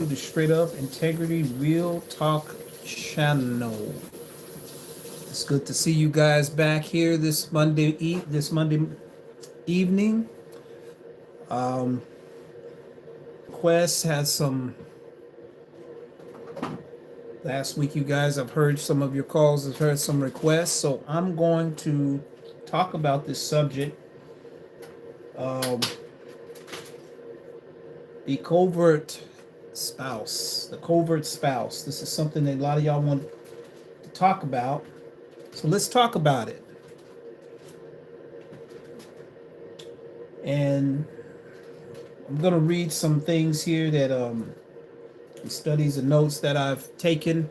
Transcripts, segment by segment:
The Straight Up Integrity Real Talk channel. It's good to see you guys back here this Monday evening. Um, Quest has some last week. You guys, I've heard some of your calls. I've heard some requests, so I'm going to talk about this subject. Um, the covert spouse. The covert spouse. This is something that a lot of y'all want to talk about. So let's talk about it. And I'm going to read some things here that studies and notes that I've taken.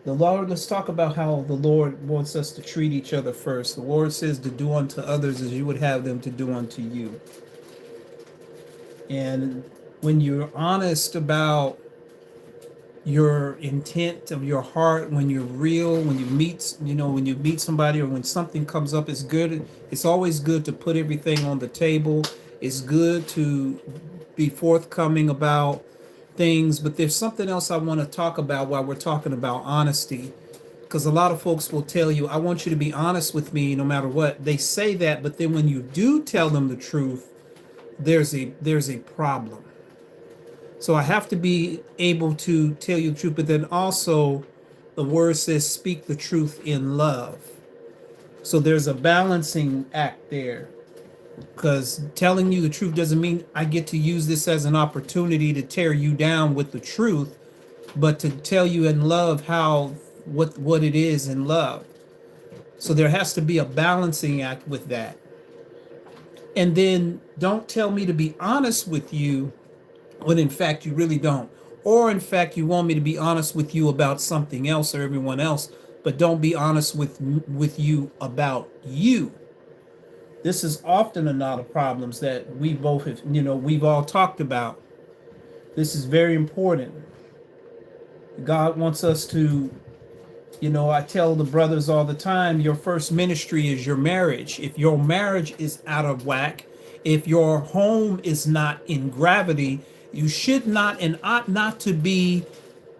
Let's talk about how the Lord wants us to treat each other first. The Lord says to do unto others as you would have them to do unto you. And when you're honest about your intent of your heart, when you're real, when you meet somebody, or when something comes up, it's always good to put everything on the table. It's good to be forthcoming about things. But there's something else I want to talk about while we're talking about honesty, because a lot of folks will tell you, I want you to be honest with me no matter what. They say that, but then when you do tell them the truth, there's a problem. So I have to be able to tell you the truth, but then also the word says speak the truth in love. So there's a balancing act there, because telling you the truth doesn't mean I get to use this as an opportunity to tear you down with the truth, but to tell you in love what it is in love. So there has to be a balancing act with that. And then don't tell me to be honest with you when in fact you really don't. Or in fact you want me to be honest with you about something else or everyone else, but don't be honest with you about you. This is often a lot of problems that we've all talked about. This is very important. God wants us to, I tell the brothers all the time, your first ministry is your marriage. If your marriage is out of whack, if your home is not in gravity, you should not and ought not to be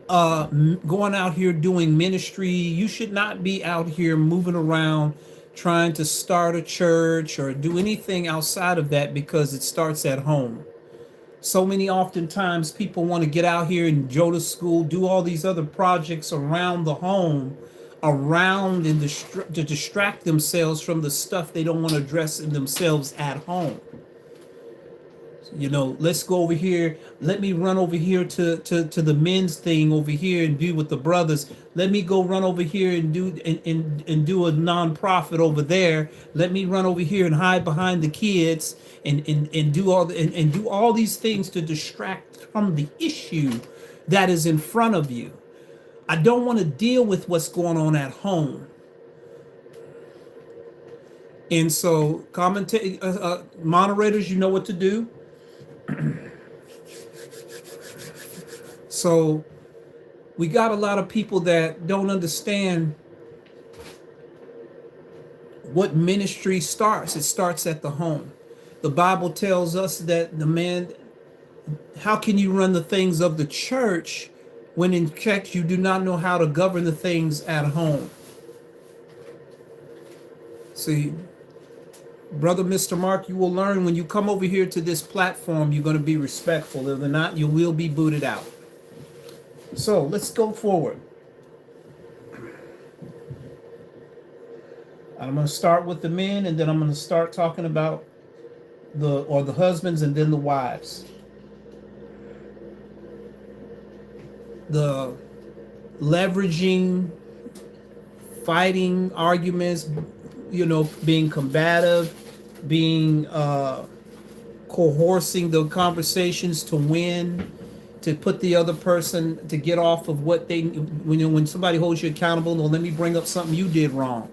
going out here doing ministry. You should not be out here moving around trying to start a church or do anything outside of that, because it starts at home. So many oftentimes people want to get out here and go to school, do all these other projects around the home, to distract themselves from the stuff they don't want to address in themselves at home. Let's go over here. Let me run over here to the men's thing over here and be with the brothers. Let me go run over here and do a nonprofit over there. Let me run over here and hide behind the kids and do all these things to distract from the issue that is in front of you. I don't want to deal with what's going on at home. And so, moderators, you know what to do. So we got a lot of people that don't understand what ministry starts. It starts at the home. The Bible tells us that how can you run the things of the church when in fact you do not know how to govern the things at home? See, Brother Mr. Mark, you will learn when you come over here to this platform, you're going to be respectful. If not, you will be booted out. So let's go forward. I'm going to start with the men, and then I'm going to start talking about the husbands and then the wives. The leveraging, fighting, arguments, being combative, being coercing the conversations to win, to put the other person to get off of what when somebody holds you accountable. No, let me bring up something you did wrong.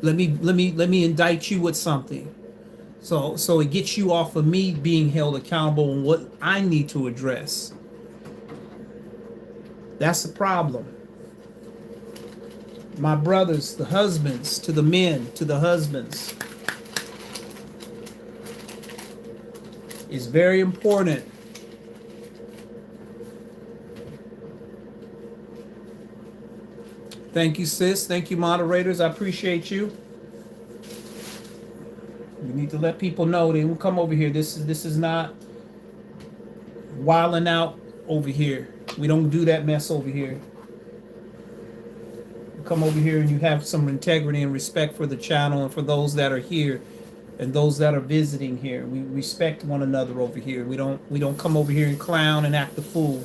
Let me indict you with something. So it gets you off of me being held accountable on what I need to address. That's the problem. My brothers, the husbands, to the men, to the husbands. It's very important Thank you, sis. Thank you, moderators. I appreciate you. We need to let people know they will come over here. This is not wilding out over here. We don't do that mess over here. You come over here and you have some integrity and respect for the channel and for those that are here and those that are visiting here. We respect one another over here. We don't come over here and clown and act the fool.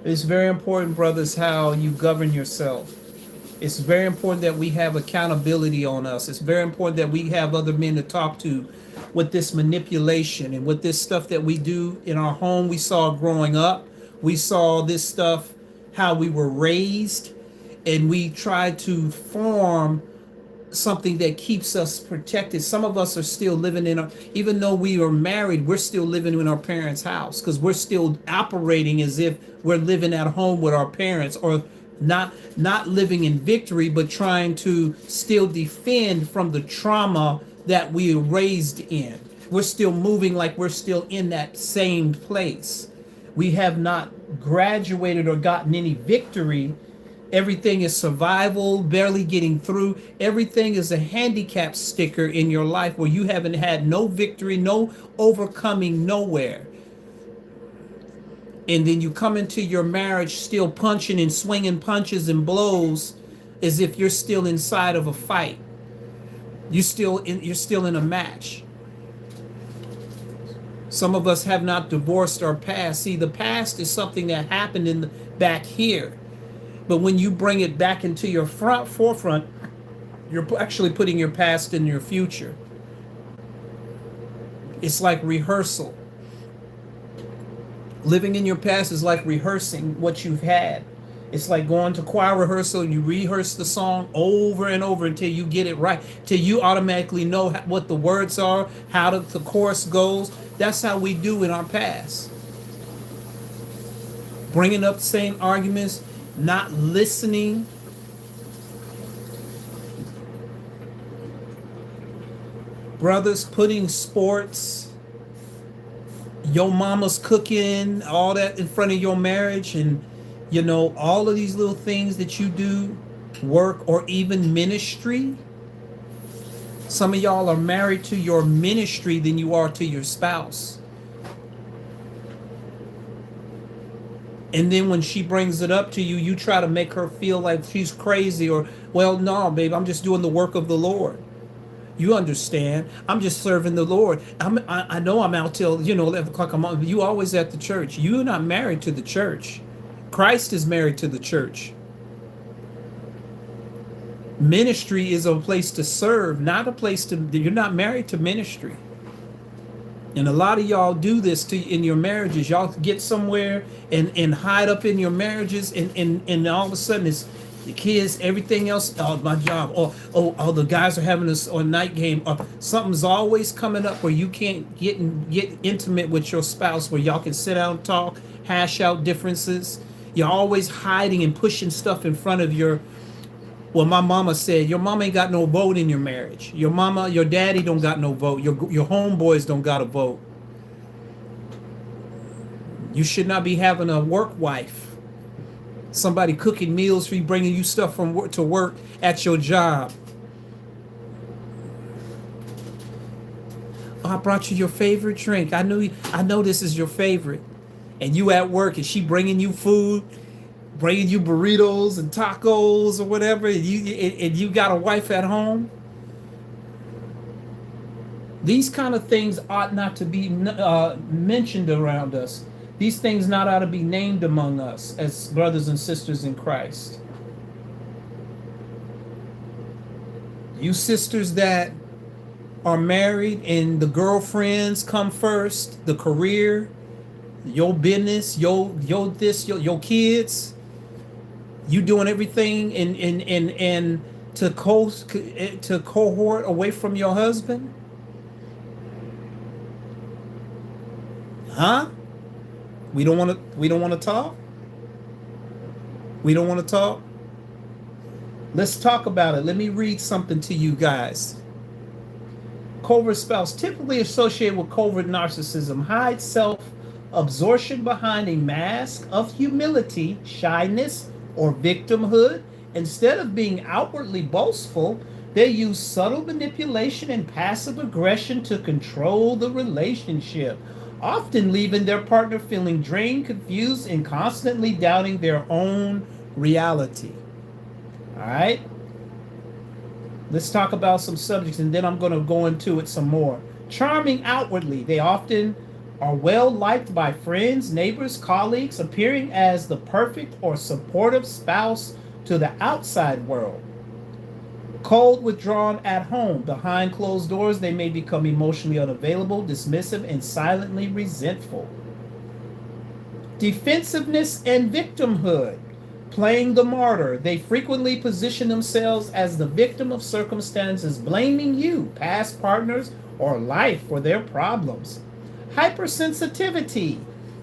It's very important, brothers, how you govern yourself. It's very important that we have accountability on us. It's very important that we have other men to talk to with this manipulation and with this stuff that we do in our home. We saw growing up. We saw this stuff, how we were raised, and we try to form something that keeps us protected. Some of us are still living in even though we are married, we're still living in our parents' house because we're still operating as if we're living at home with our parents, or not living in victory, but trying to still defend from the trauma that we were raised in. We're still moving like we're still in that same place. We have not graduated or gotten any victory. Everything is survival, barely getting through. Everything is a handicap sticker in your life where you haven't had no victory, no overcoming nowhere. And then you come into your marriage still punching and swinging punches and blows as if you're still inside of a fight. You're still in a match. Some of us have not divorced our past. See, the past is something that happened back here. But when you bring it back into your forefront, you're actually putting your past in your future. It's like rehearsal. Living in your past is like rehearsing what you've had. It's like going to choir rehearsal and you rehearse the song over and over until you get it right, till you automatically know what the words are, how the chorus goes. That's how we do in our past. Bringing up the same arguments, not listening. Brothers, putting sports, your mama's cooking, all that in front of your marriage, and all of these little things that you do, work, or even ministry. Some of y'all are married to your ministry than you are to your spouse. And then when she brings it up to you, you try to make her feel like she's crazy, or, well, no, babe, I'm just doing the work of the Lord. You understand? I'm just serving the Lord. I know I'm out till 11 o'clock. You always at the church. You're not married to the church. Christ is married to the church. Ministry is a place to serve, not a place to. You're not married to ministry. And a lot of y'all do this in your marriages. Y'all get somewhere and hide up in your marriages, and all of a sudden it's the kids, everything else, my job, or the guys are having a night game, or something's always coming up where you can't get intimate with your spouse, where y'all can sit down and talk, hash out differences. You're always hiding and pushing stuff in front of your. Well, my mama said, your mama ain't got no vote in your marriage. Your daddy don't got no vote. Your homeboys don't got a vote. You should not be having a work wife. Somebody cooking meals for you, bringing you stuff from work to work at your job. Oh, I brought you your favorite drink. I know this is your favorite. And you at work and she bringing you food, bringing you burritos and tacos or whatever, and you got a wife at home. These kind of things ought not to be mentioned around us. These things not ought to be named among us as brothers and sisters in Christ. You sisters that are married and the girlfriends come first, the career, your business, your kids, you doing everything and to cohort away from your husband? Huh? We don't want to talk? We don't want to talk? Let's talk about it. Let me read something to you guys. Covert spouse, typically associated with covert narcissism, hides absorption behind a mask of humility, shyness, or victimhood. Instead of being outwardly boastful, they use subtle manipulation and passive aggression to control the relationship, often leaving their partner feeling drained, confused, and constantly doubting their own reality. All right? Let's talk about some subjects and then I'm going to go into it some more. Charming outwardly, they often are well liked by friends, neighbors, colleagues, appearing as the perfect or supportive spouse to the outside world. Cold, withdrawn at home. Behind closed doors, they may become emotionally unavailable, dismissive, and silently resentful. Defensiveness and victimhood. Playing the martyr, they frequently position themselves as the victim of circumstances, blaming you, past partners, or life for their problems. Hypersensitivity,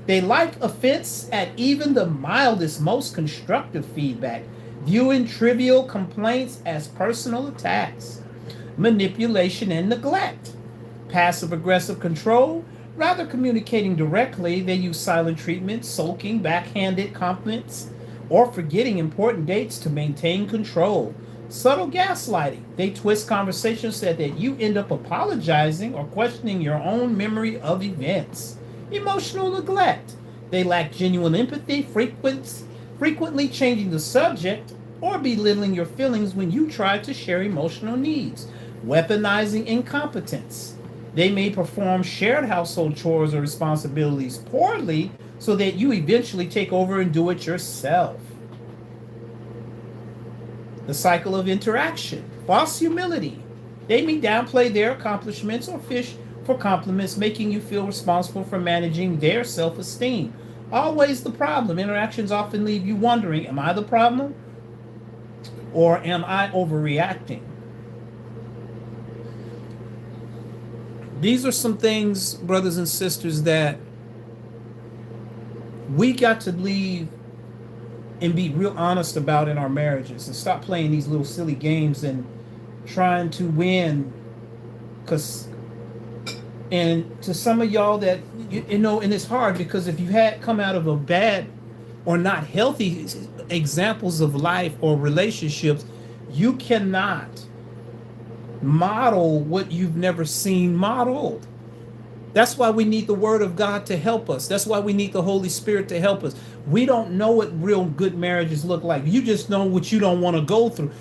they like offense at even the mildest, most constructive feedback, viewing trivial complaints as personal attacks. Manipulation and neglect. Passive aggressive control. Rather communicating directly, they use silent treatment, sulking, backhanded compliments, or forgetting important dates to maintain control. Subtle gaslighting. They twist conversations so that you end up apologizing or questioning your own memory of events. Emotional neglect. They lack genuine empathy, frequently changing the subject or belittling your feelings when you try to share emotional needs. Weaponizing incompetence. They may perform shared household chores or responsibilities poorly so that you eventually take over and do it yourself. The cycle of interaction. False humility. They may downplay their accomplishments or fish for compliments, making you feel responsible for managing their self esteem. Always the problem. Interactions often leave you wondering, am I the problem? Or am I overreacting? These are some things, brothers and sisters, that we got to leave and be real honest about in our marriages and stop playing these little silly games and trying to win. Because, and to some of y'all that, and it's hard because if you had come out of a bad or not healthy examples of life or relationships, you cannot model what you've never seen modeled. That's why we need the Word of God to help us. That's why we need the Holy Spirit to help us. We don't know what real good marriages look like. You just know what you don't want to go through.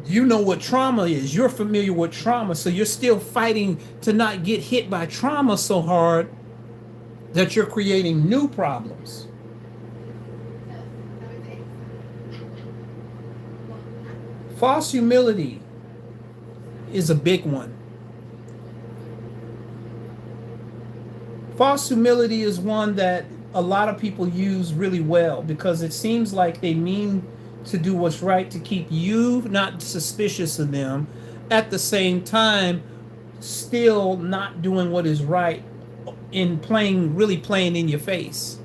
You know what trauma is. You're familiar with trauma, so you're still fighting to not get hit by trauma so hard that you're creating new problems. False humility is a big one. False humility is one that a lot of people use really well because it seems like they mean to do what's right to keep you not suspicious of them, at the same time still not doing what is right in really playing in your face.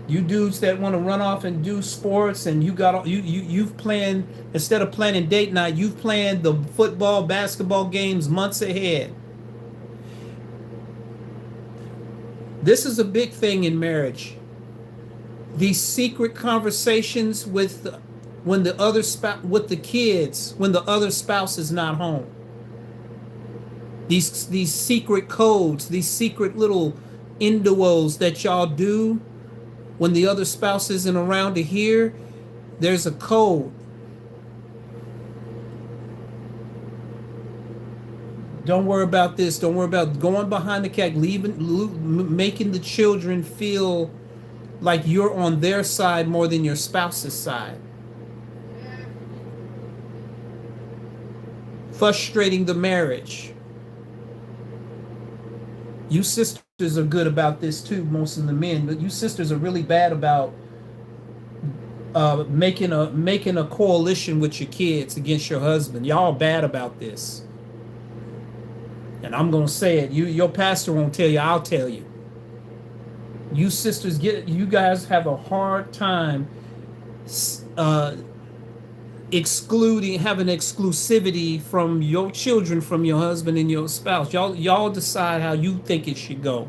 You dudes that want to run off and do sports and you've planned, instead of planning date night, you've planned the football, basketball games months ahead. This is a big thing in marriage. These secret conversations with the kids when the other spouse is not home. These secret codes, these secret little innuendos that y'all do when the other spouse isn't around to hear. There's a code. Don't worry about this. Don't worry about going behind the cat, making the children feel like you're on their side more than your spouse's side. Frustrating the marriage. You sisters are good about this too, most of the men, but you sisters are really bad about making a coalition with your kids against your husband. Y'all bad about this. And I'm gonna say it. Your pastor won't tell you. I'll tell you. You sisters you guys have a hard time excluding, having exclusivity from your children, from your husband and your spouse. Y'all decide how you think it should go.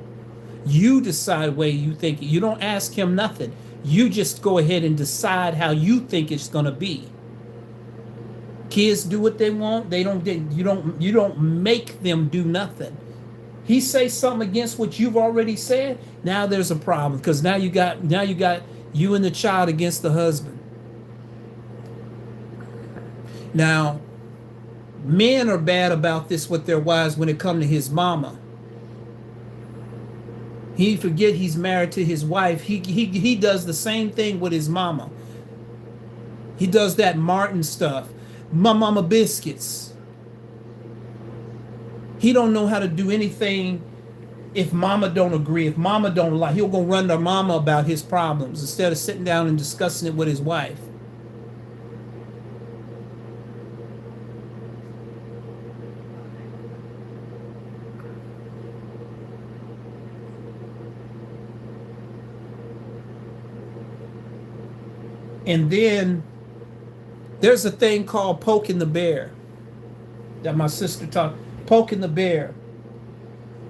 You decide where you think it. You don't ask him nothing. You just go ahead and decide how you think it's gonna be. Kids do what they want. They don't. You don't make them do nothing. He say something against what you've already said. Now there's a problem, because now you got you and the child against the husband. Now, men are bad about this with their wives when it come to his mama. He forget he's married to his wife. He does the same thing with his mama. He does that Martin stuff. My mama biscuits. He don't know how to do anything if mama don't agree. If mama don't like, he'll go run to mama about his problems instead of sitting down and discussing it with his wife. And then there's a thing called poking the bear that my sister taught. Poking the bear.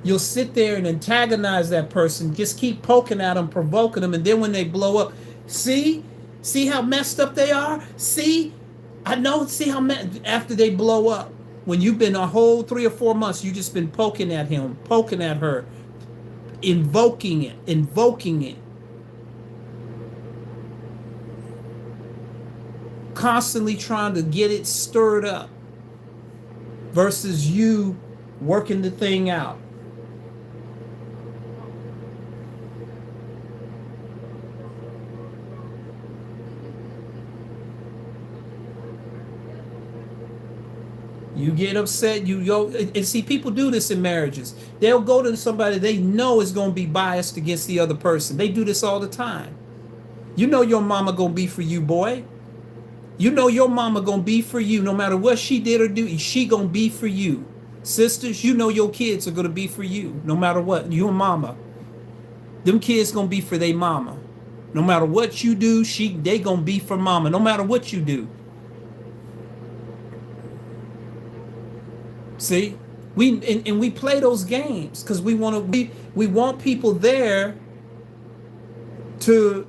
You'll sit there and antagonize that person. Just keep poking at them, provoking them, and then when they blow up, see how messed up they are. See, I know. See how after they blow up, when you've been a whole 3 or 4 months, you just been poking at him, poking at her, invoking it, constantly trying to get it stirred up, versus you working the thing out. You get upset, you go and see people do this in marriages. They'll go to somebody they know is going to be biased against the other person. They do this all the time. You know your mama going to be for you, boy. You know your mama going to be for you no matter what she did or do. She going to be for you. Sisters, you know your kids are going to be for you no matter what. Your mama. Them kids going to be for their mama. No matter what you do, they going to be for mama no matter what you do. See, we play those games because we want people there to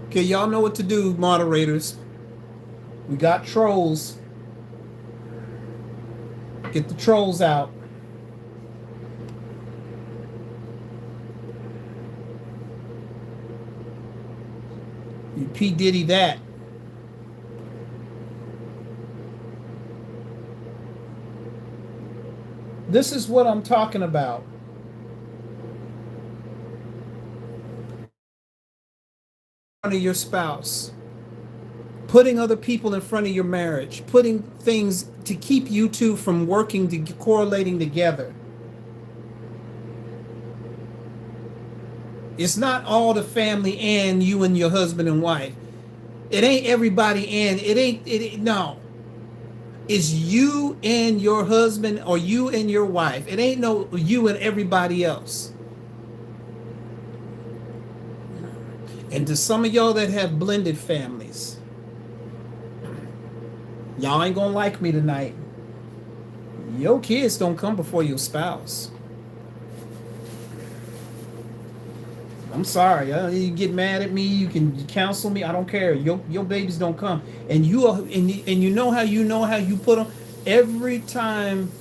okay, y'all know what to do, moderators. We got trolls. Get the trolls out. You P. Diddy that. This is what I'm talking about. In front of your spouse. Putting other people in front of your marriage. Putting things to keep you two from working, correlating together. It's not all the family and you and your husband and wife. It ain't everybody and no. It's you and your husband or you and your wife. It ain't no you and everybody else. And to some of y'all that have blended families, y'all ain't gonna like me tonight. Your kids don't come before your spouse. I'm sorry. You get mad at me. You can counsel me. I don't care. Your babies don't come. And you know how you put them. Every time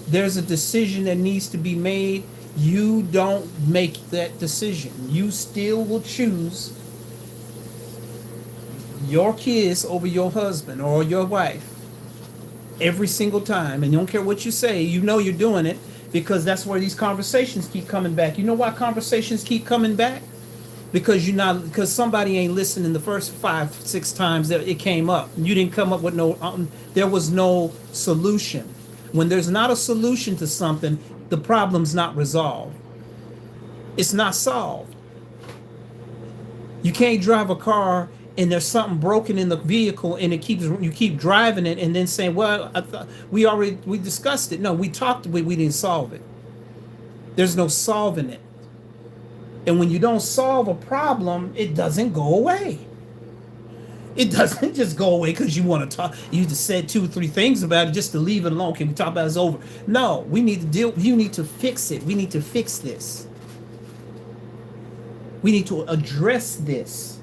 there's a decision that needs to be made, you don't make that decision. You still will choose your kids over your husband or your wife every single time. And you don't care what you say. You know you're doing it. Because that's where these conversations keep coming back. You know why conversations keep coming back? Because somebody ain't listening the first 5-6 times that it came up. You didn't come up with there was no solution. When there's not a solution to something, the problem's not resolved. It's not solved. You can't drive a car and there's something broken in the vehicle, and you keep driving it, and then saying, well, I thought we discussed it. No, we talked, we didn't solve it. There's no solving it. And when you don't solve a problem, it doesn't go away. It doesn't just go away because you want to talk. You just said two or three things about it just to leave it alone. Can we talk about it's over? No, we need to deal. You need to fix it. We need to fix this. We need to address this.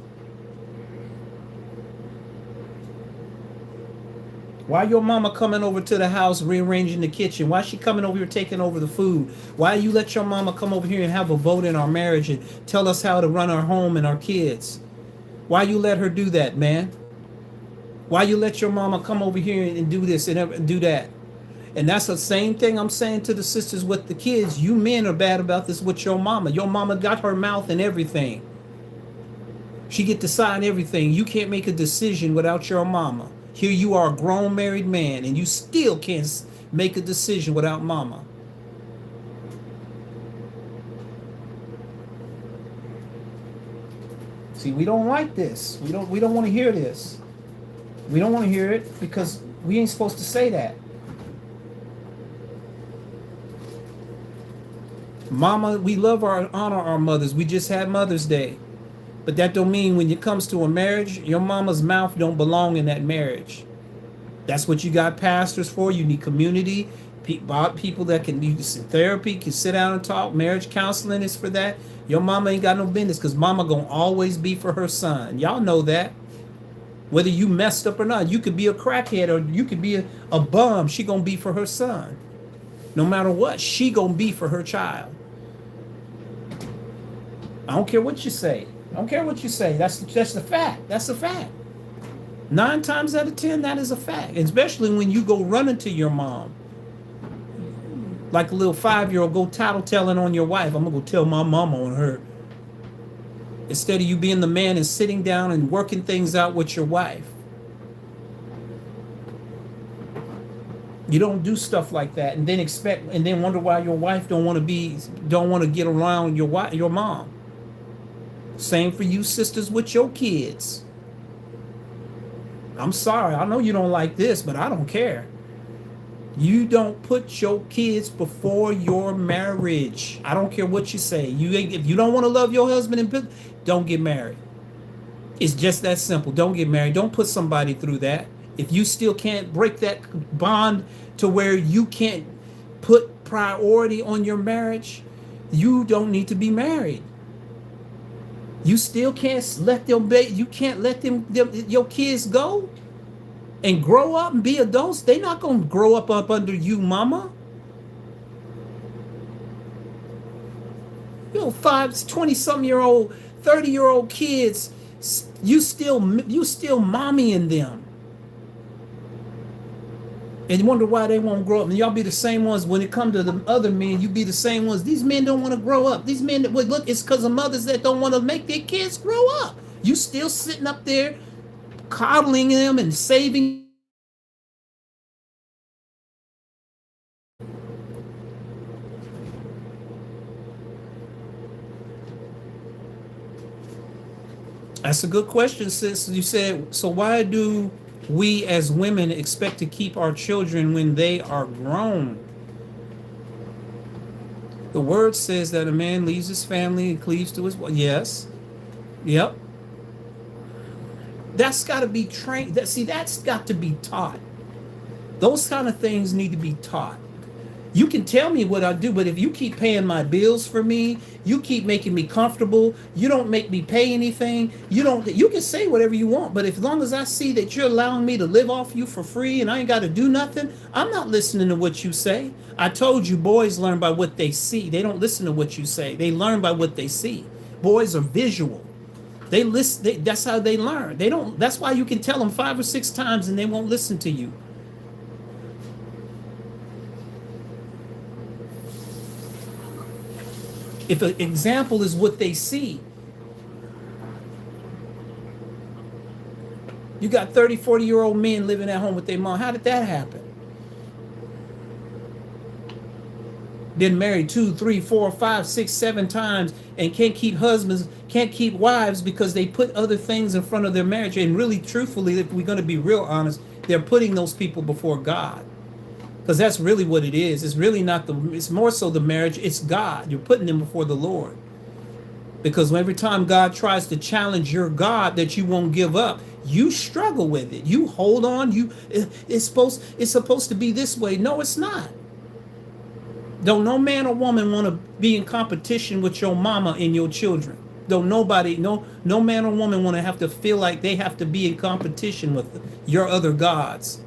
Why your mama coming over to the house rearranging the kitchen? Why she coming over here taking over the food? Why you let your mama come over here and have a vote in our marriage and tell us how to run our home and our kids? Why you let her do that, man? Why you let your mama come over here and do this and do that? And that's the same thing I'm saying to the sisters with the kids. You men are bad about this with your mama. Your mama got her mouth and everything. She get to decide everything. You can't make a decision without your mama. Here you are, a grown married man, and you still can't make a decision without mama. See, we don't like this. We don't want to hear this. We don't want to hear it because we ain't supposed to say that. Mama, we love honor our mothers. We just had Mother's Day. But that don't mean when it comes to a marriage, your mama's mouth don't belong in that marriage. That's what you got pastors for. You need community, people that can use therapy, can sit down and talk. Marriage counseling is for that. Your mama ain't got no business because mama gonna always be for her son. Y'all know that. Whether you messed up or not, you could be a crackhead or you could be a bum. She gonna be for her son. No matter what, she gonna be for her child. I don't care what you say. I don't care what you say. That's the fact. That's a fact. 9 times out of 10, that is a fact. Especially when you go running to your mom. Like a little 5-year-old go tattletelling on your wife. I'm going to go tell my mama on her. Instead of you being the man and sitting down and working things out with your wife. You don't do stuff like that and then wonder why your wife don't want to get around your mom. Same for you sisters with your kids. I'm sorry, I know you don't like this, but I don't care. You don't put your kids before your marriage. I don't care what you say. If you don't want to love your husband, don't get married. It's just that simple. Don't get married. Don't put somebody through that. If you still can't break that bond to where you can't put priority on your marriage, you don't need to be married. You still can't let them your kids go and grow up and be adults. They're not gonna grow up under you, mama. 20-something-year-old, 30-year-old kids, you still mommying them. And you wonder why they won't grow up. And y'all be the same ones when it comes to the other men. You be the same ones. These men don't want to grow up. These men, look, it's because of mothers that don't want to make their kids grow up. You still sitting up there coddling them and saving. That's a good question, sis. You said, so why do we as women expect to keep our children when they are grown? The word says that a man leaves his family and cleaves to his wife. Yes. Yep. That's got to be trained. That's got to be taught. Those kind of things need to be taught. You can tell me what I do, but if you keep paying my bills for me, you keep making me comfortable, you don't make me pay anything, you can say whatever you want, but as long as I see that you're allowing me to live off you for free and I ain't got to do nothing, I'm not listening to what you say. I told you boys learn by what they see. They don't listen to what you say. They learn by what they see. Boys are visual. They listen. That's how they learn. That's why you can tell them 5 or 6 times and they won't listen to you. If an example is what they see, you got 30, 40-year-old men living at home with their mom. How did that happen? Been married 2, 3, 4, 5, 6, 7 times and can't keep husbands, can't keep wives because they put other things in front of their marriage. And really, truthfully, if we're going to be real honest, they're putting those people before God. Because that's really what it is. It's really not it's more so the marriage, it's God. You're putting them before the Lord. Because every time God tries to challenge your God that you won't give up, you struggle with it. You hold on. It's supposed to be this way. No, it's not. Don't no man or woman want to be in competition with your mama and your children. Don't nobody, no man or woman want to have to feel like they have to be in competition with your other gods.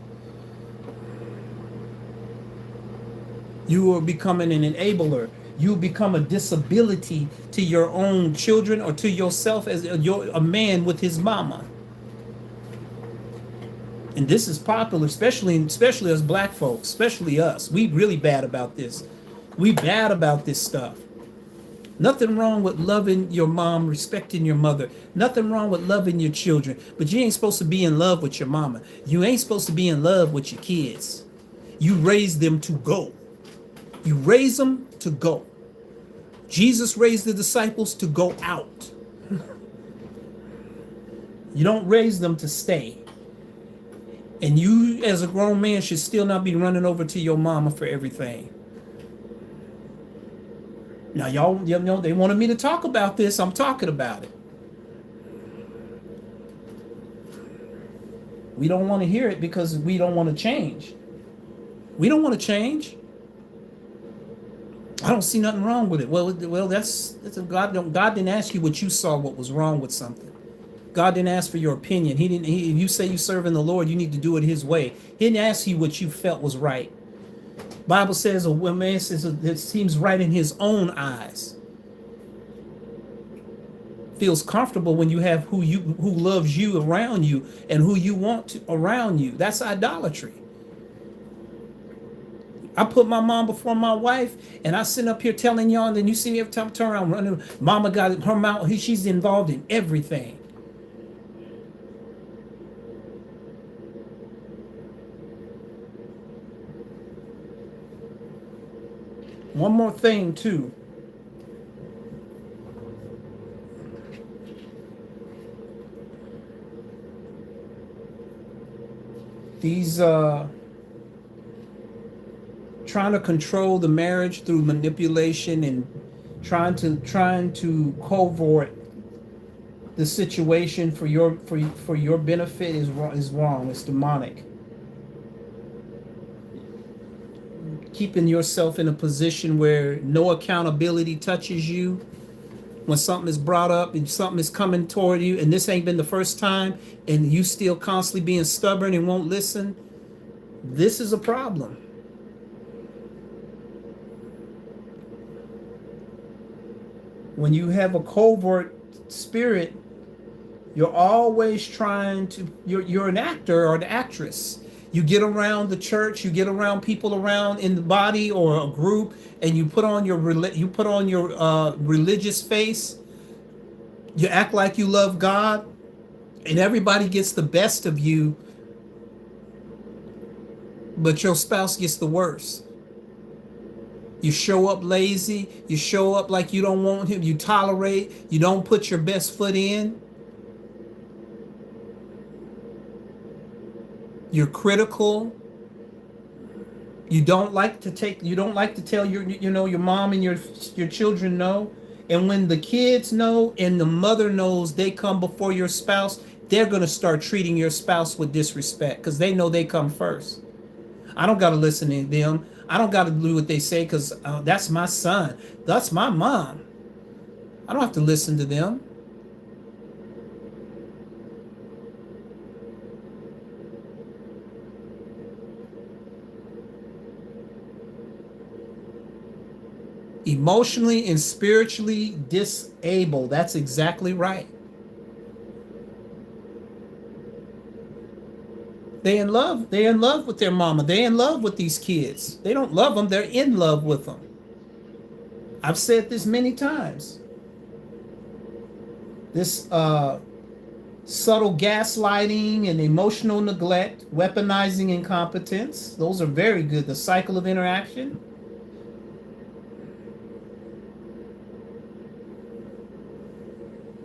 You are becoming an enabler. You become a disability to your own children or to yourself as a man with his mama. And this is popular, especially us black folks, especially us. We really bad about this. We bad about this stuff. Nothing wrong with loving your mom, respecting your mother. Nothing wrong with loving your children. But you ain't supposed to be in love with your mama. You ain't supposed to be in love with your kids. You raise them to go. You raise them to go. Jesus raised the disciples to go out. You don't raise them to stay. And you, as a grown man, should still not be running over to your mama for everything. Now, y'all, they wanted me to talk about this. I'm talking about it. We don't want to hear it because we don't want to change. We don't want to change. I don't see nothing wrong with it. Well, that's God. God didn't ask you what you saw, what was wrong with something. God didn't ask for your opinion. He didn't. If you say you serving the Lord, you need to do it His way. He didn't ask you what you felt was right. Bible says a man says it seems right in his own eyes. Feels comfortable when you have who loves you around you and who you want to around you. That's idolatry. I put my mom before my wife, and I sit up here telling y'all, and then you see me every time I turn around running. Mama got her mouth. She's involved in everything. One more thing too. These trying to control the marriage through manipulation and trying to covert the situation for your benefit is wrong. It's demonic. Keeping yourself in a position where no accountability touches you when something is brought up and something is coming toward you, and this ain't been the first time, and you still constantly being stubborn and won't listen. This is a problem. When you have a covert spirit, you're always trying to, you're an actor or an actress. You get around the church, you get around people around in the body or a group, and you put on your religious face. You act like you love God, and everybody gets the best of you, but your spouse gets the worst. You show up lazy, you show up like you don't want him, you tolerate, you don't put your best foot in. You're critical. You don't like to tell your mom and your children no. And when the kids know and the mother knows they come before your spouse, they're going to start treating your spouse with disrespect because they know they come first. I don't got to listen to them. I don't got to do what they say because that's my son. That's my mom. I don't have to listen to them. Emotionally and spiritually disabled. That's exactly right. They in love with their mama. They in love with these kids. They don't love them. They're in love with them. I've said this many times. This subtle gaslighting and emotional neglect, weaponizing incompetence. Those are very good. The cycle of interaction.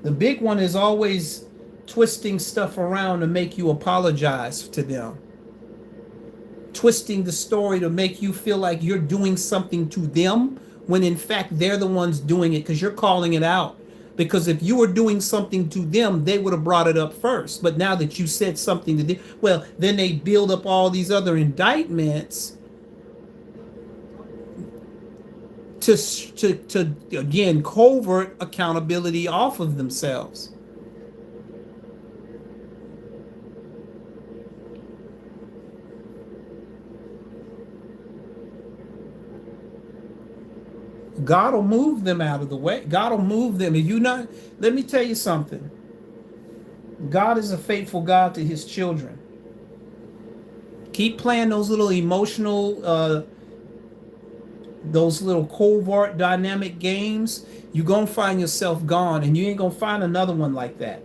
The big one is always twisting stuff around to make you apologize to them, twisting the story to make you feel like you're doing something to them when in fact they're the ones doing it because you're calling it out. Because if you were doing something to them, they would have brought it up first. But now that you said something to them, well, then they build up all these other indictments to again covert accountability off of themselves. God will move them out of the way. God will move them. If you not, let me tell you something. God is a faithful God to his children. Keep playing those little emotional, those little covert dynamic games. You're going to find yourself gone, and you ain't going to find another one like that.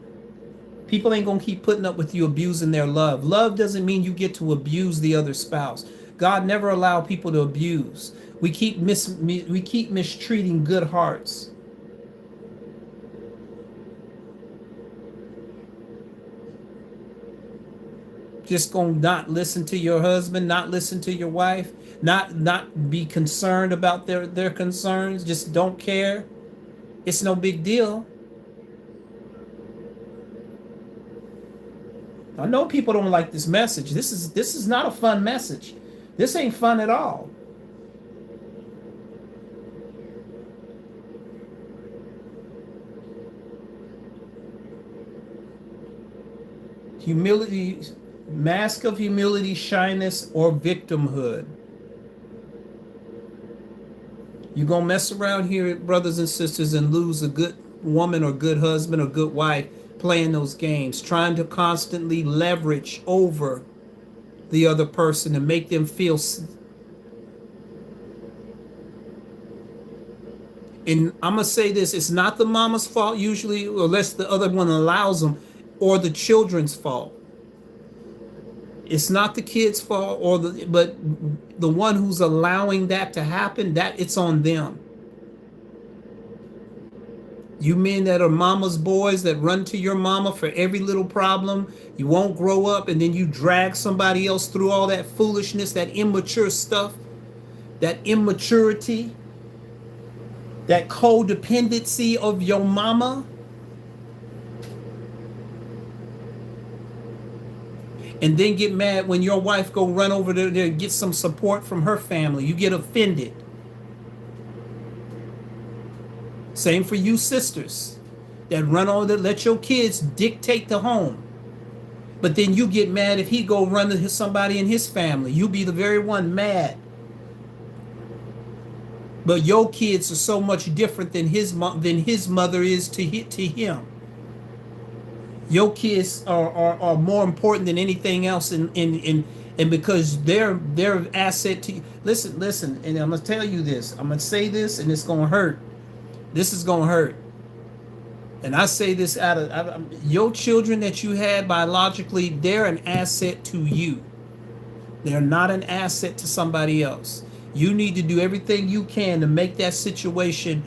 People ain't going to keep putting up with you abusing their love. Love doesn't mean you get to abuse the other spouse. God never allowed people to abuse. We keep mistreating good hearts. Just gonna not listen to your husband, not listen to your wife, not be concerned about their concerns, just don't care. It's no big deal. I know people don't like this message. This is not a fun message. This ain't fun at all. Humility, mask of humility, shyness, or victimhood. You're going to mess around here, brothers and sisters, and lose a good woman or good husband or good wife playing those games, trying to constantly leverage over the other person and make them feel. And I'm going to say this, it's not the mama's fault usually, unless the other one allows them, or the children's fault. It's not the kid's fault but the one who's allowing that to happen, that it's on them. You men that are mama's boys that run to your mama for every little problem, you won't grow up, and then you drag somebody else through all that foolishness, that immature stuff, that immaturity, that codependency of your mama. And then get mad when your wife go run over there to get some support from her family. You get offended. Same for you sisters that run over there, let your kids dictate the home. But then you get mad if he go run to somebody in his family. You be the very one mad. But your kids are so much different than his mother is to him. Your kids are more important than anything else, and because they're asset to you. Listen, and I'm gonna tell you this. I'm gonna say this, and it's gonna hurt. This is gonna hurt. And I say this out of your children that you had biologically. They're an asset to you. They're not an asset to somebody else. You need to do everything you can to make that situation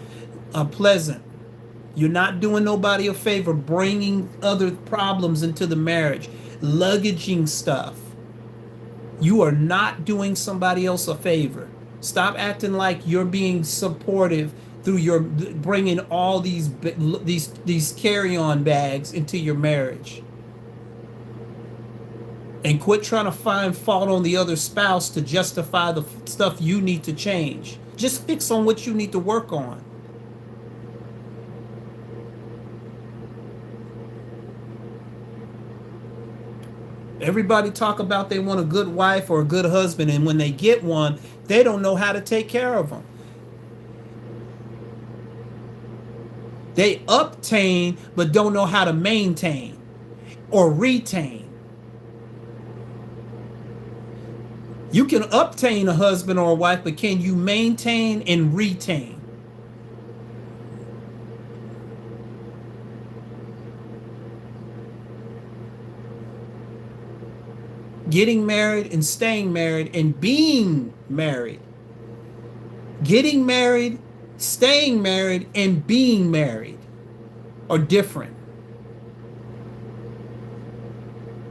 pleasant. You're not doing nobody a favor bringing other problems into the marriage, luggaging stuff. You are not doing somebody else a favor. Stop acting like you're being supportive through your bringing all these carry-on bags into your marriage. And quit trying to find fault on the other spouse to justify the stuff you need to change. Just fix on what you need to work on. Everybody talk about they want a good wife or a good husband, and when they get one, they don't know how to take care of them. They obtain, but don't know how to maintain or retain. You can obtain a husband or a wife, but can you maintain and retain? Getting married and staying married and being married. Getting married, staying married, and being married. are different.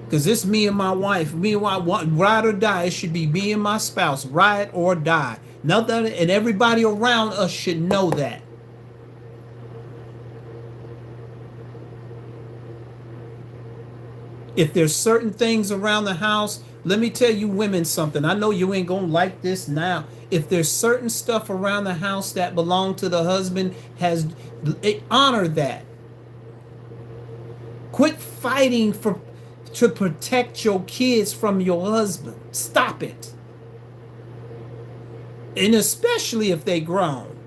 Because it's me and my wife. Me and my wife, ride or die. It should be me and my spouse, ride or die. Nothing, and everybody around us should know that. If there's certain things around the house, let me tell you women something. I know you ain't gonna like this now. If there's certain stuff around the house that belong to the husband, has honor that. Quit fighting for to protect your kids from your husband. Stop it. And especially if they grown.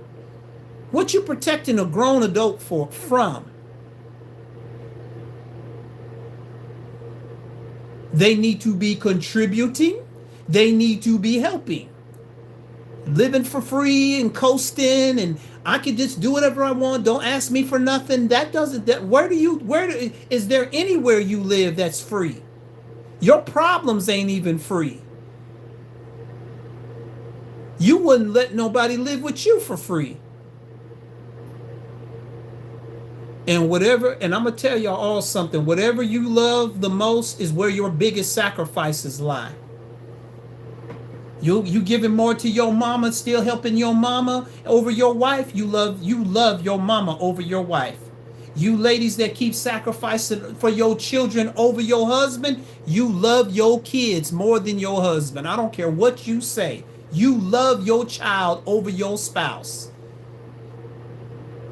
What you protecting a grown adult for from? They need to be contributing. They need to be helping. Living for free and coasting and I can just do whatever I want. Don't ask me for nothing. That doesn't that is there anywhere you live that's free? Your problems ain't even free. You wouldn't let nobody live with you for free. And whatever, and I'm gonna tell y'all all something, whatever you love the most is where your biggest sacrifices lie. You giving more to your mama, still helping your mama over your wife. You love your mama over your wife. You ladies that keep sacrificing for your children over your husband, you love your kids more than your husband. I don't care what you say. You love your child over your spouse.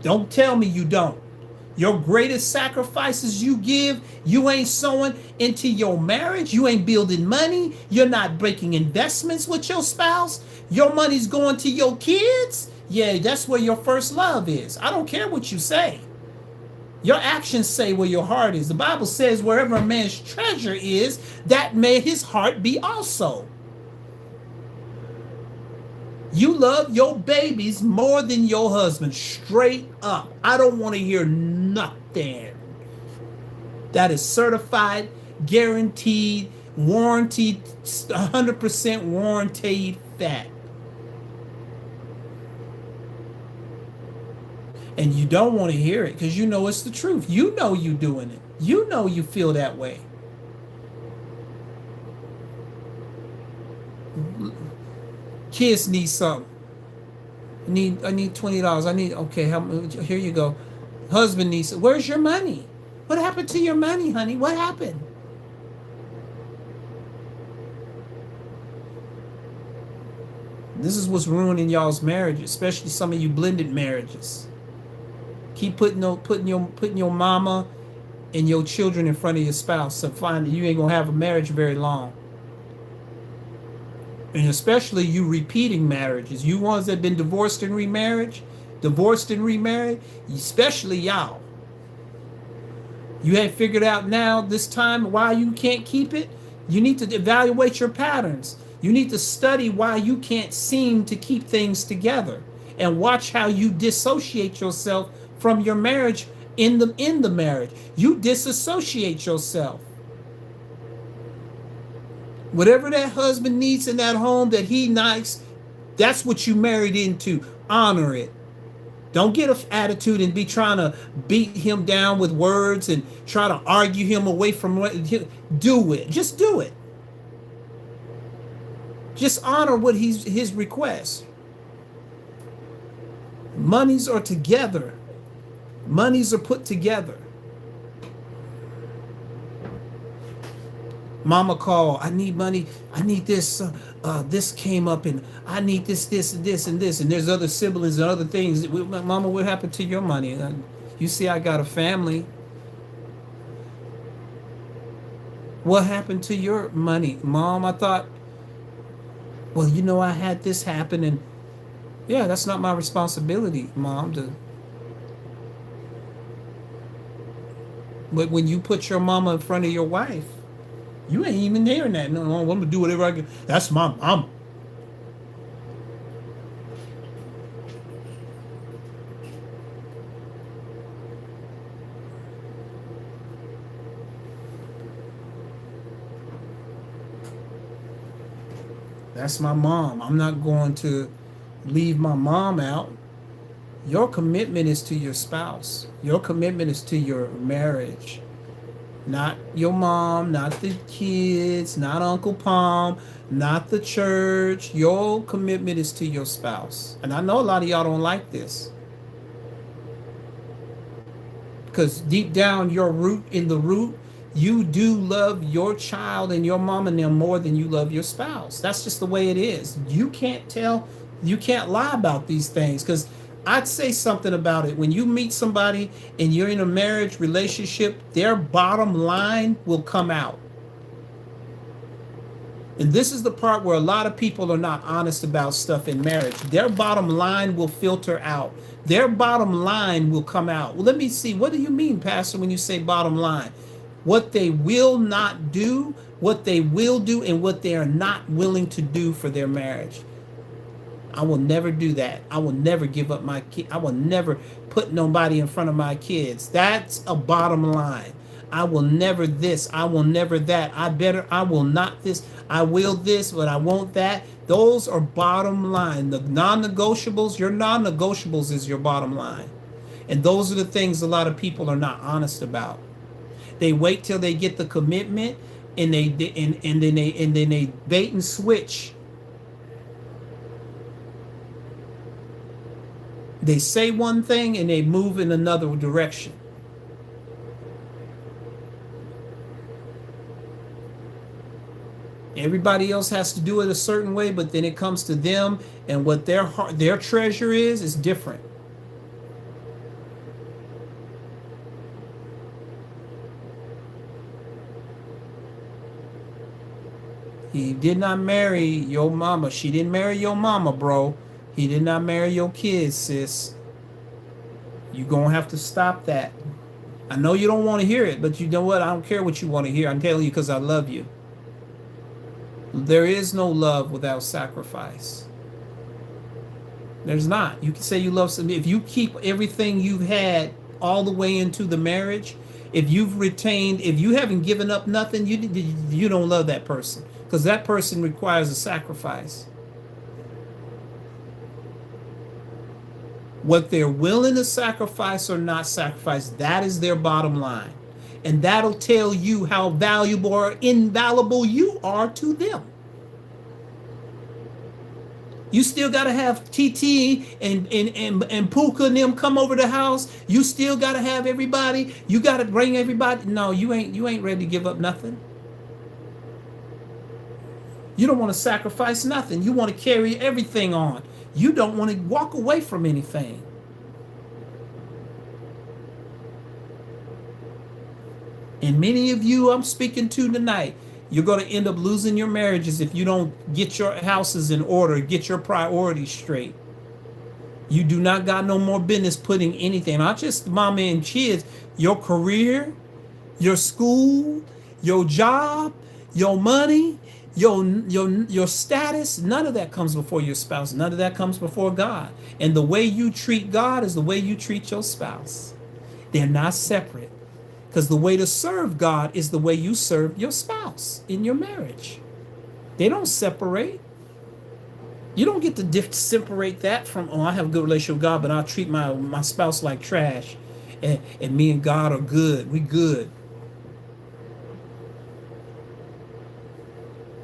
Don't tell me you don't. Your greatest sacrifices you give, you ain't sowing into your marriage. You ain't building money. You're not breaking investments with your spouse. Your money's going to your kids. Yeah, that's where your first love is. I don't care what you say. Your actions say where your heart is. The Bible says wherever a man's treasure is, that may his heart be also. You love your babies more than your husband, straight up. I don't want to hear nothing. That is certified, guaranteed, warranted, 100% warranted fact. And you don't want to hear it because you know it's the truth. You know you doing it. You know you feel that way. Kids need something. I need $20. Okay, here you go. Husband needs, where's your money? What happened to your money, honey? What happened? This is what's ruining y'all's marriages, especially some of you blended marriages. Keep putting your mama and your children in front of your spouse, so find that you ain't gonna have a marriage very long. And especially you repeating marriages, you ones that been divorced and remarried, especially y'all. You ain't figured out now this time why you can't keep it. You need to evaluate your patterns. You need to study why you can't seem to keep things together, and watch how you dissociate yourself from your marriage in the marriage. You disassociate yourself. Whatever that husband needs in that home that he likes, that's what you married into. Honor it. Don't get an attitude and be trying to beat him down with words and try to argue him away from what. Do it. Just do it. Just honor what his request. Monies are together. Monies are put together. Mama call, I need money. I need this. This came up, and I need this, and this, and this. And there's other siblings and other things. Mama, what happened to your money? You see, I got a family. What happened to your money? Mom, I thought, well, I had this happen, and yeah, that's not my responsibility, Mom. But when you put your mama in front of your wife, you ain't even hearing that. No, I'm gonna do whatever I can. That's my mama. That's my mom. I'm not going to leave my mom out. Your commitment is to your spouse. Your commitment is to your marriage. Not your mom, not the kids, not Uncle Palm, not the church. Your commitment is to your spouse. And I know a lot of y'all don't like this because deep down, your root in the root, you do love your child and your mom and them more than you love your spouse. That's just the way it is. You can't tell, you can't lie about these things because I'd say something about it. When you meet somebody and you're in a marriage relationship, their bottom line will come out. And this is the part where a lot of people are not honest about stuff in marriage. Their bottom line will filter out. Their bottom line will come out. Well, let me see. What do you mean, Pastor, when you say bottom line? What they will not do, what they will do, and what they are not willing to do for their marriage. I will never do that. I will never give up my kid. I will never put nobody in front of my kids. That's a bottom line. I will never this. I will never that. I will not this. I will this, but I won't that. Those are bottom line. The non-negotiables, your non-negotiables is your bottom line. And those are the things a lot of people are not honest about. They wait till they get the commitment and then they bait and switch. They say one thing and they move in another direction. Everybody else has to do it a certain way, but then it comes to them and what their heart, their treasure is different. He did not marry your mama. She didn't marry your mama, bro. He did not marry your kids, sis. You're going to have to stop that. I know you don't want to hear it, but you know what? I don't care what you want to hear. I'm telling you because I love you. There is no love without sacrifice. There's not. You can say you love somebody. If you keep everything you've had all the way into the marriage, if you've retained, if you haven't given up nothing, you don't love that person because that person requires a sacrifice. What they're willing to sacrifice or not sacrifice, that is their bottom line. And that'll tell you how valuable or invaluable you are to them. You still got to have TT and Puka and them come over the house. You still got to have everybody. You got to bring everybody. No, you ain't ready to give up nothing. You don't want to sacrifice nothing. You want to carry everything on. You don't want to walk away from anything. And many of you I'm speaking to tonight, you're going to end up losing your marriages if you don't get your houses in order, get your priorities straight. You do not got no more business putting anything, not just mama and kids, your career, your school, your job, your money, your status, none of that comes before your spouse. None of that comes before God. And the way you treat God is the way you treat your spouse. They're not separate. Because the way to serve God is the way you serve your spouse in your marriage. They don't separate. You don't get to separate that from, oh, I have a good relationship with God, but I treat my spouse like trash. And me and God are good. We good.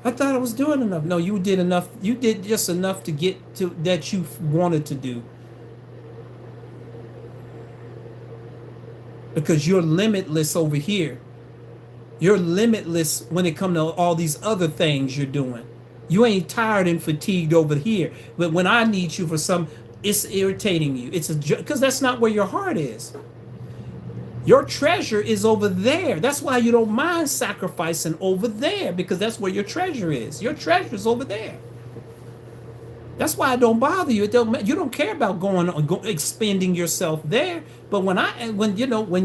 I thought I was doing enough. No, you did enough. You did just enough to get to that you wanted to do. Because you're limitless over here. You're limitless when it comes to all these other things you're doing. You ain't tired and fatigued over here. But when I need you for some, it's irritating you. It's because that's not where your heart is. Your treasure is over there. That's why you don't mind sacrificing over there, because that's where your treasure is. Your treasure is over there. That's why I don't bother you. You don't care about expending yourself there. But when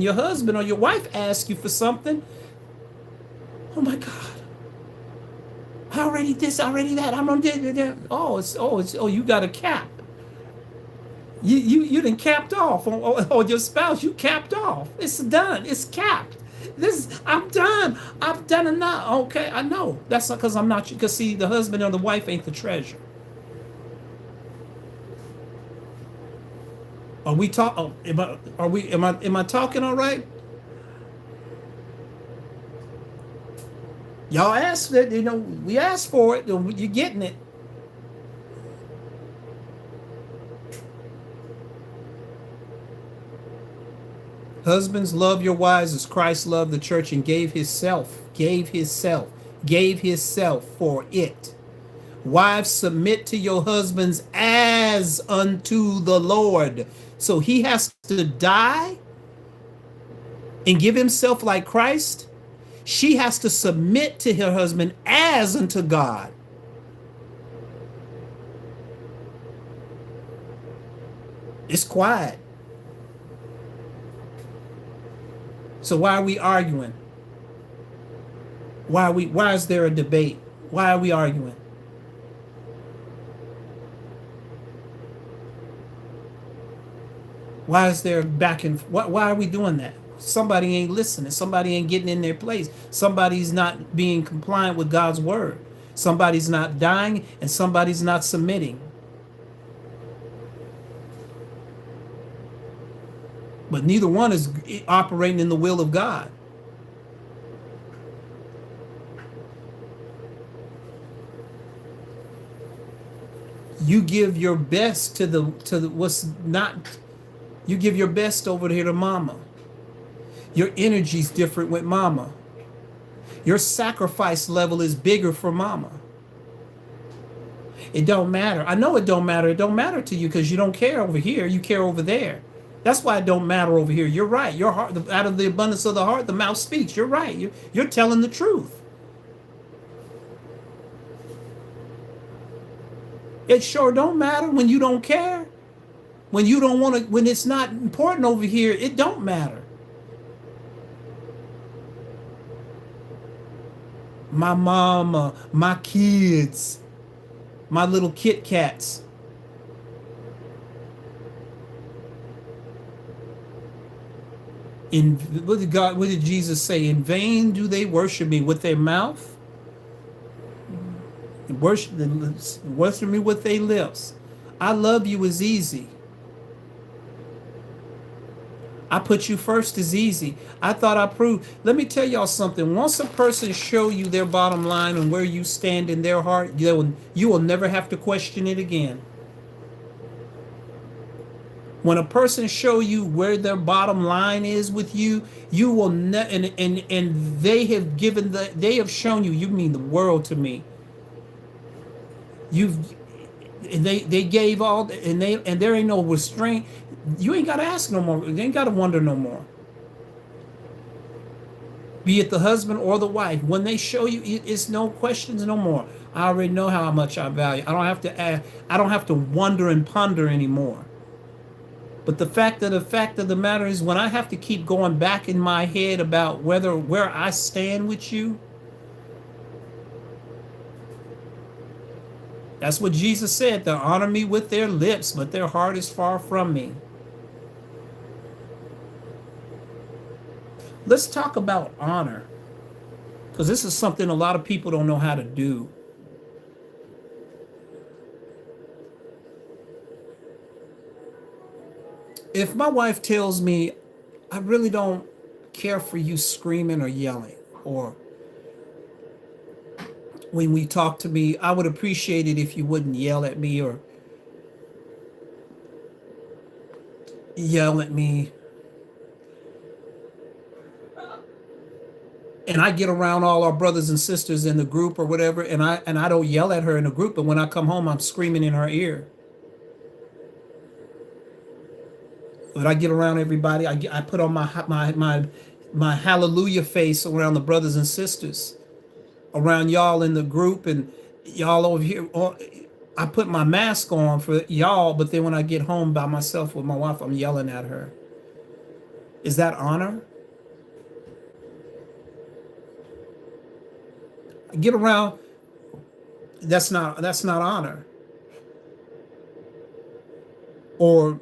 your husband or your wife asks you for something, oh my God, I already this, already that. I'm on that. Oh, you got a cap. You done capped off on your spouse. You capped off. It's done. It's capped. I'm done. I've done enough. Okay, I know. That's not because I'm not. Because see, the husband or the wife ain't the treasure. Are we talk? Oh, am I talking all right? Y'all asked it. We asked for it. You're getting it. Husbands, love your wives as Christ loved the church and gave himself for it. Wives, submit to your husbands as unto the Lord. So he has to die and give himself like Christ. She has to submit to her husband as unto God. It's quiet. So why are we arguing? Why is there a debate? Why are we arguing? Why is there back and why are we doing that? Somebody ain't listening. Somebody ain't getting in their place. Somebody's not being compliant with God's word. Somebody's not dying and somebody's not submitting. But neither one is operating in the will of God. You give your best to the what's not. You give your best over here to mama. Your energy's different with mama. Your sacrifice level is bigger for mama. It don't matter. I know it don't matter. It don't matter to you because you don't care over here. You care over there. That's why it don't matter over here. You're right. Your heart, out of the abundance of the heart, the mouth speaks. You're right. You're telling the truth. It sure don't matter when you don't care. When you don't want to, when it's not important over here, it don't matter. My mama, my kids, my little Kit Kats. In what did Jesus say? In vain do they worship me with their mouth, worship me with their lips. I love you is easy. I put you first is easy. I thought I proved. Let me tell y'all something. Once a person show you their bottom line and where you stand in their heart, you will never have to question it again. When a person show you where their bottom line is with you, you will and they have shown you. You mean the world to me. You've and they gave all and there ain't no restraint. You ain't got to ask no more. You ain't got to wonder no more. Be it the husband or the wife, when they show you, it's no questions no more. I already know how much I value. I don't have to ask. I don't have to wonder and ponder anymore. But the fact of the matter is, when I have to keep going back in my head about where I stand with you, that's what Jesus said. They honor me with their lips, but their heart is far from me. Let's talk about honor, because this is something a lot of people don't know how to do. If my wife tells me, I really don't care for you screaming or yelling, or when we talk to me, I would appreciate it if you wouldn't yell at me or yell at me. And I get around all our brothers and sisters in the group or whatever, and I don't yell at her in the group, but when I come home, I'm screaming in her ear. When I get around everybody, I put on my hallelujah face around the brothers and sisters, around y'all in the group, and y'all over here. I put my mask on for y'all, but then when I get home by myself with my wife, I'm yelling at her. Is that honor? Get around. That's not honor. Or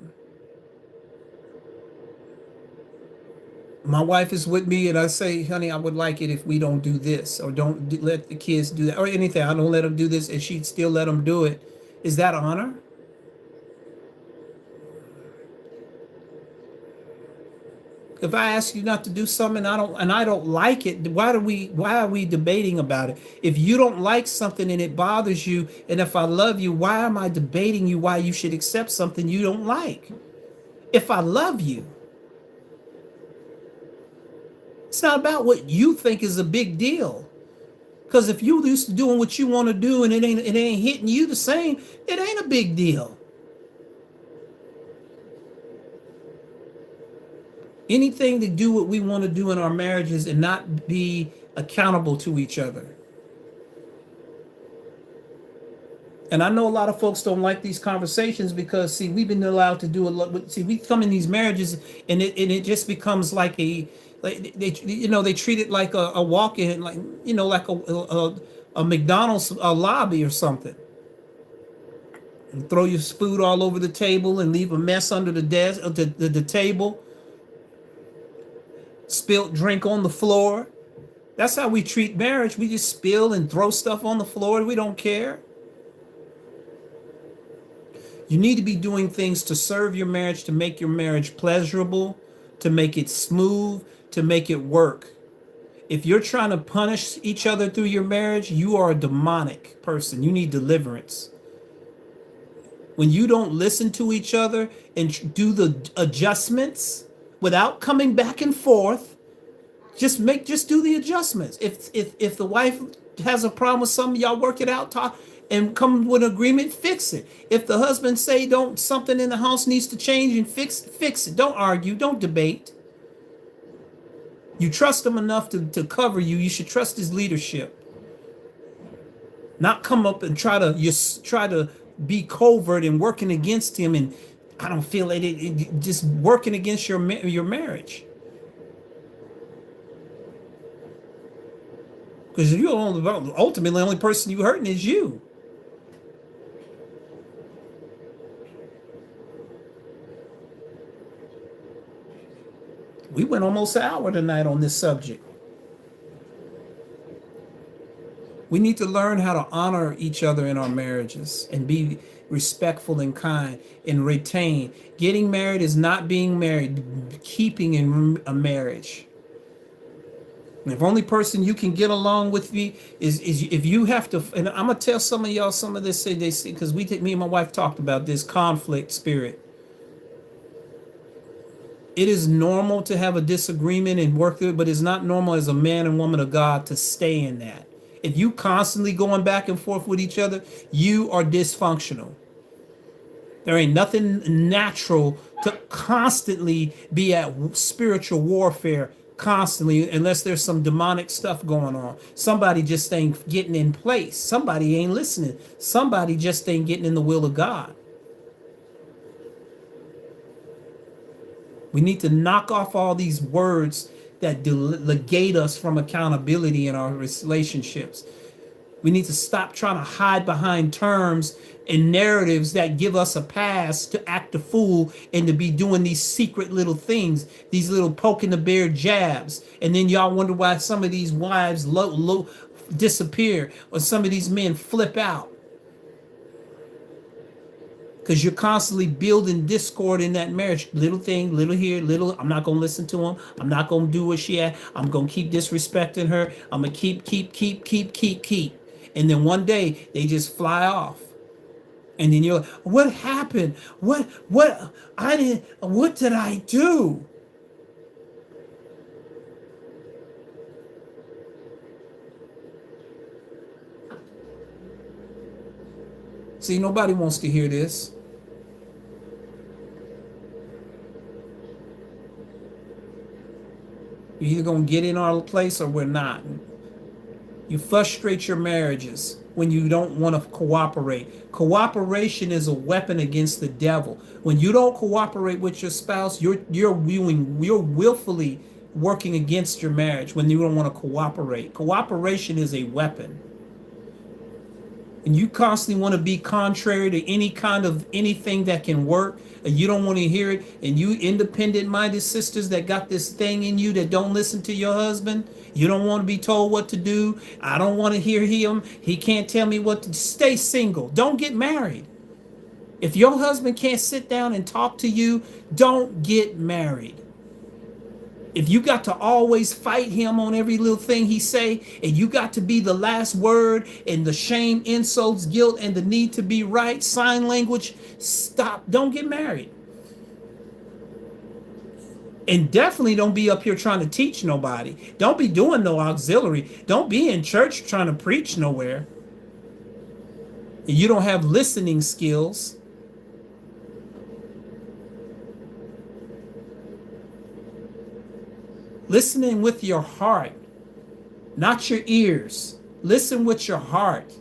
my wife is with me and I say, honey, I would like it if we don't do this, or let the kids do that, or anything. I don't let them do this, and she'd still let them do it. Is that honor? If I ask you not to do something and I don't like it, why are we debating about it? If you don't like something and it bothers you, and if I love you, why am I debating you why you should accept something you don't like? If I love you, it's not about what you think is a big deal. Because if you used to doing what you want to do and it ain't hitting you the same, it ain't a big deal. Anything to do what we want to do in our marriages and not be accountable to each other. And I know a lot of folks don't like these conversations because see, we've been allowed to do a lot. See, we come in these marriages and it just becomes like they treat it like a walk-in, like like a McDonald's lobby or something. And throw your food all over the table and leave a mess under the desk, the table. Spilt drink on the floor. That's how we treat marriage. We just spill and throw stuff on the floor. We don't care. You need to be doing things to serve your marriage, to make your marriage pleasurable, to make it smooth, to make it work. If you're trying to punish each other through your marriage, you are a demonic person. You need deliverance. When you don't listen to each other and do the adjustments without coming back and forth, just do the adjustments. If the wife has a problem with something, y'all work it out, talk and come with an agreement, fix it. If the husband say don't something in the house needs to change and fix it. Don't argue, don't debate. You trust him enough to cover you. You should trust his leadership. Not come up and try to be covert and working against him, and I don't feel it just working against your marriage. Because ultimately the only person you hurting is you. We went almost an hour tonight on this subject. We need to learn how to honor each other in our marriages and be respectful and kind and retain. Getting married is not being married, keeping in a marriage. And the only person you can get along with me is if you have to. And I'm gonna tell some of y'all some of this. They say because me and my wife talked about this conflict spirit. It is normal to have a disagreement and work through it, but it's not normal as a man and woman of God to stay in that. If you constantly going back and forth with each other, you are dysfunctional. There ain't nothing natural to constantly be at spiritual warfare constantly unless there's some demonic stuff going on. Somebody just ain't getting in place. Somebody ain't listening. Somebody just ain't getting in the will of God. We need to knock off all these words that negate us from accountability in our relationships. We need to stop trying to hide behind terms and narratives that give us a pass to act a fool and to be doing these secret little things, these little poking the bear jabs. And then y'all wonder why some of these wives disappear or some of these men flip out. Because you're constantly building discord in that marriage. Little thing, little here, little. I'm not going to listen to him. I'm not going to do what she had. I'm going to keep disrespecting her. I'm going to keep. And then one day they just fly off. And then you're like, what happened? What did I do? See, nobody wants to hear this. You're either going to get in our place or we're not. You frustrate your marriages when you don't want to cooperate. Cooperation is a weapon against the devil. When you don't cooperate with your spouse, you're willfully working against your marriage when you don't want to cooperate. Cooperation is a weapon. And you constantly want to be contrary to any kind of anything that can work, and you don't want to hear it, and you independent-minded sisters that got this thing in you that don't listen to your husband, you don't want to be told what to do. I don't want to hear him. He can't tell me what to. Stay single. Don't get married. If your husband can't sit down and talk to you, don't get married. If you got to always fight him on every little thing he say, and you got to be the last word, and the shame, insults, guilt, and the need to be right, sign language, stop. Don't get married. And definitely don't be up here trying to teach nobody. Don't be doing no auxiliary. Don't be in church trying to preach nowhere. And you don't have listening skills. Listening with your heart, not your ears. Listen with your heart.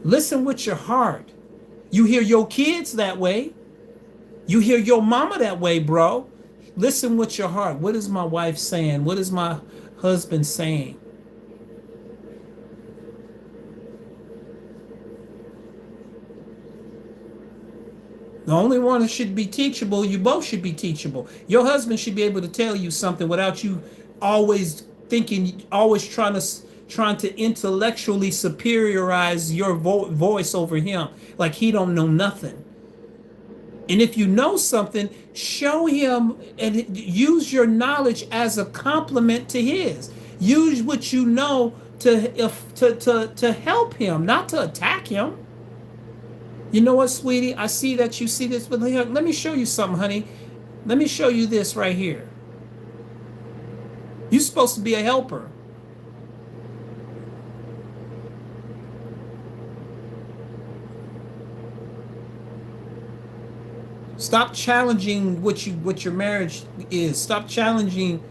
Listen with your heart. You hear your kids that way. You hear your mama that way, bro. Listen with your heart. What is my wife saying? What is my husband saying? The only one that should be teachable, you both should be teachable. Your husband should be able to tell you something without you always thinking, always trying to intellectually superiorize your voice over him, like he don't know nothing. And if you know something, show him and use your knowledge as a compliment to his. Use what you know to help him, not to attack him. You know what, sweetie? I see that you see this, but let me show you something, honey. Let me show you this right here. You're supposed to be a helper. Stop challenging what your marriage is. Stop challenging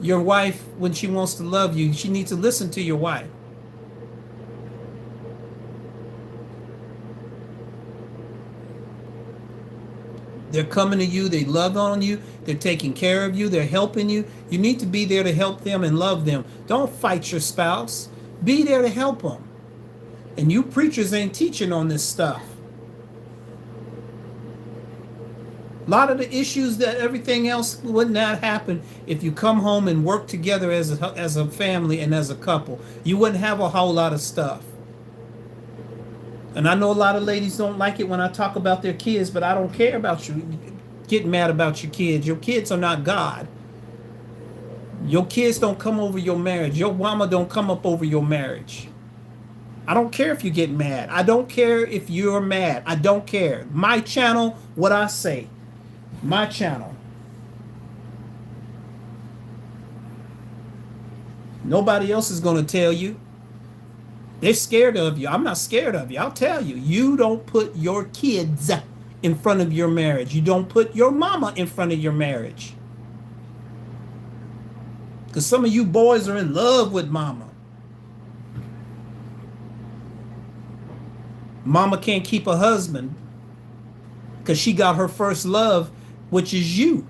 your wife when she wants to love you. She needs to listen to your wife. They're coming to you, they love on you, they're taking care of you, they're helping you. You need to be there to help them and love them. Don't fight your spouse. Be there to help them. And you preachers ain't teaching on this stuff. A lot of the issues that everything else would not happen if you come home and work together as a family and as a couple. You wouldn't have a whole lot of stuff. And I know a lot of ladies don't like it when I talk about their kids, but I don't care about you getting mad about your kids. Your kids are not God. Your kids don't come over your marriage. Your mama don't come up over your marriage. I don't care if you get mad. I don't care if you're mad. I don't care. My channel, what I say. My channel. Nobody else is going to tell you. They're scared of you. I'm not scared of you. I'll tell you. You don't put your kids in front of your marriage. You don't put your mama in front of your marriage. Because some of you boys are in love with mama. Mama can't keep a husband because she got her first love, which is you.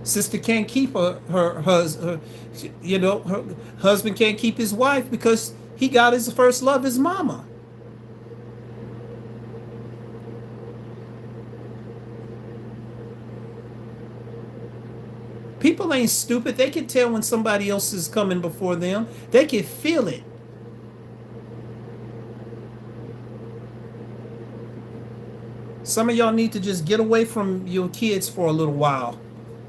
Sister can't keep her husband. Her husband can't keep his wife because he got his first love, his mama. People ain't stupid. They can tell when somebody else is coming before them. They can feel it. Some of y'all need to just get away from your kids for a little while.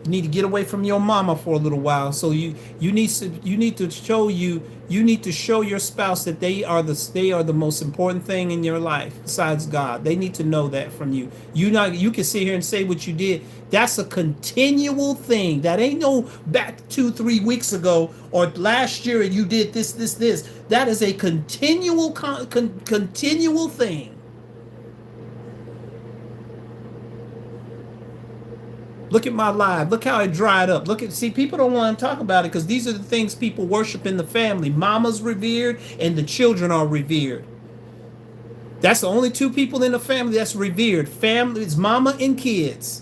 You need to get away from your mama for a little while. So you need to show your spouse that they are the most important thing in your life besides God. They need to know that from you. You can sit here and say what you did. That's a continual thing. That ain't no back 2-3 weeks ago or last year and you did this. That is a continual thing. Look at my life. Look how it dried up. See, people don't want to talk about it because these are the things people worship in the family. Mama's revered and the children are revered. That's the only two people in the family that's revered. Family is mama and kids.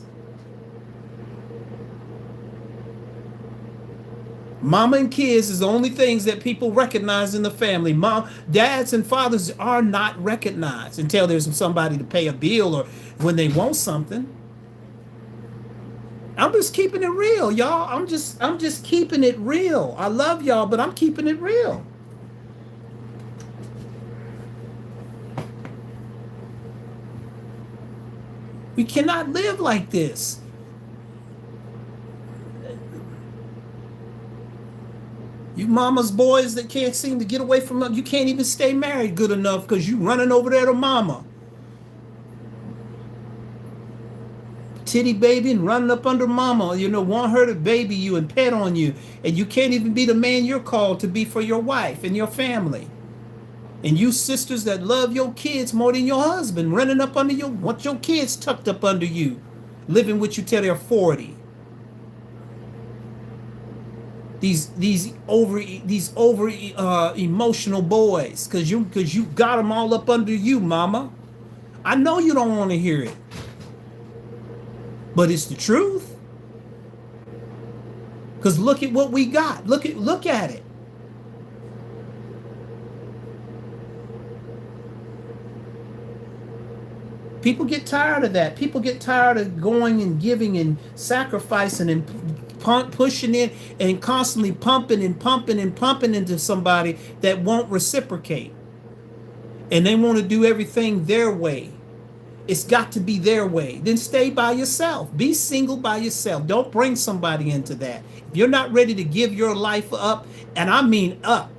Mama and kids is the only things that people recognize in the family. Dads and fathers are not recognized until there's somebody to pay a bill or when they want something. I'm just keeping it real, y'all. I'm just keeping it real. I love y'all, but I'm keeping it real. We cannot live like this. You mama's boys that can't seem to get away from them. You can't even stay married good enough because you running over there to mama. Titty baby and running up under mama, want her to baby you and pet on you. And you can't even be the man you're called to be for your wife and your family. And you sisters that love your kids more than your husband, running up under you, want your kids tucked up under you, living with you till they're 40. These over emotional boys, cause you got them all up under you, mama. I know you don't want to hear it, but it's the truth. Cause look at what we got. Look at it. People get tired of that. People get tired of going and giving and sacrificing and pushing in and constantly pumping and pumping and pumping into somebody that won't reciprocate. And they want to do everything their way. It's got to be their way. Then stay by yourself. Be single by yourself. Don't bring somebody into that. If you're not ready to give your life up, and I mean up,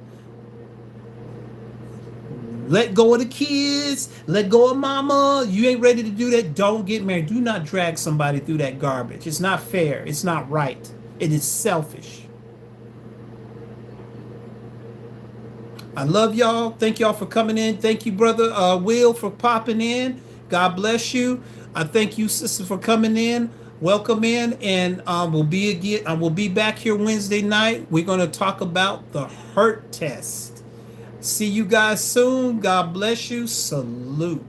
let go of the kids, let go of mama. You ain't ready to do that. Don't get married. Do not drag somebody through that garbage. It's not fair. It's not right. It is selfish. I love y'all. Thank y'all for coming in. Thank you, brother Will, for popping in. God bless you. I thank you, sister, for coming in. Welcome in, and we'll be again. I will be back here Wednesday night. We're going to talk about the hurt test. See you guys soon. God bless you. Salute.